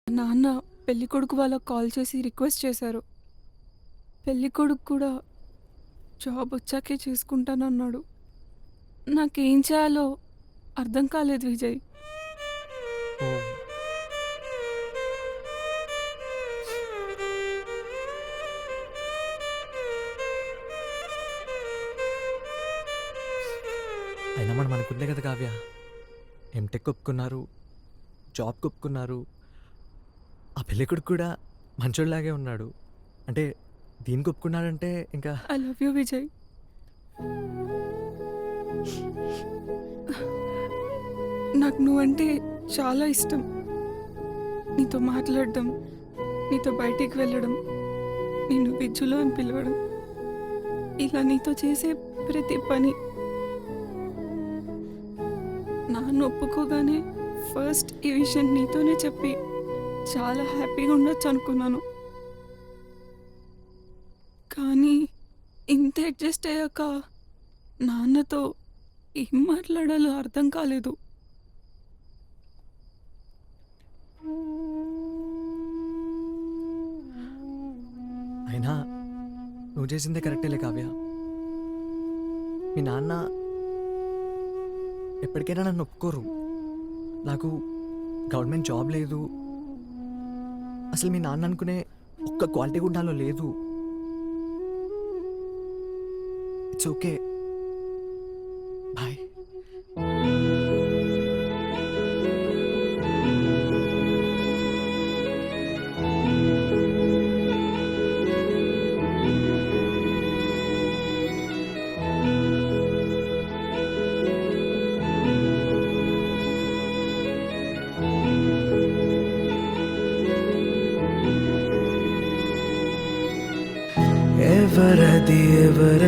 నాన్న పెళ్ళికొడుకు వాళ్ళకి కాల్ చేసి రిక్వెస్ట్ చేశారు. పెళ్ళికొడుకు కూడా జాబ్ వచ్చాకే చేసుకుంటానన్నాడు. నాకేం చేయాలో అర్థం కాలేదు విజయ్. ఓహ్! అయినా మనం అనుకుంటే కదా కావ్య. ఎంటెక్ ఒప్పుకున్నారు, జాబ్‌కి ఒప్పుకున్నారు. ఆ పెళ్ళికొడుకు కూడా మంచోడిలాగే ఉన్నాడు. అంటే దీనికి ఒప్పుకున్నాడంటే ఇంకా ఐ లవ్ యూ విజయ్. నాకు నువ్వంటే చాలా ఇష్టం. నీతో మాట్లాడడం, నీతో బయటికి వెళ్ళడం, నిన్ను విజ్జులు అని పిలవడం, ఇలా నీతో చేసే ప్రతి పని నాన్న ఒప్పుకోగానే ఫస్ట్ ఈ విషయం నీతోనే చెప్పి చాలా హ్యాపీగా ఉండొచ్చు అనుకున్నాను. కానీ ఇంత అడ్జస్ట్ అయ్యాక నాన్నతో ఏం మాట్లాడాలో అర్థం కాలేదు. అయినా నువ్వు చేసిందే కరెక్టేలే కావ్య. మీ నాన్న ఎప్పటికైనా నన్ను ఒప్పుకోరు. నాకు గవర్నమెంట్ జాబ్ లేదు. అసలు మీ నాన్న అనుకునే ఒక్క క్వాలిటీ కూడా నాలో లేదు. It's okay. బాయ్. ఎవరది ఎవర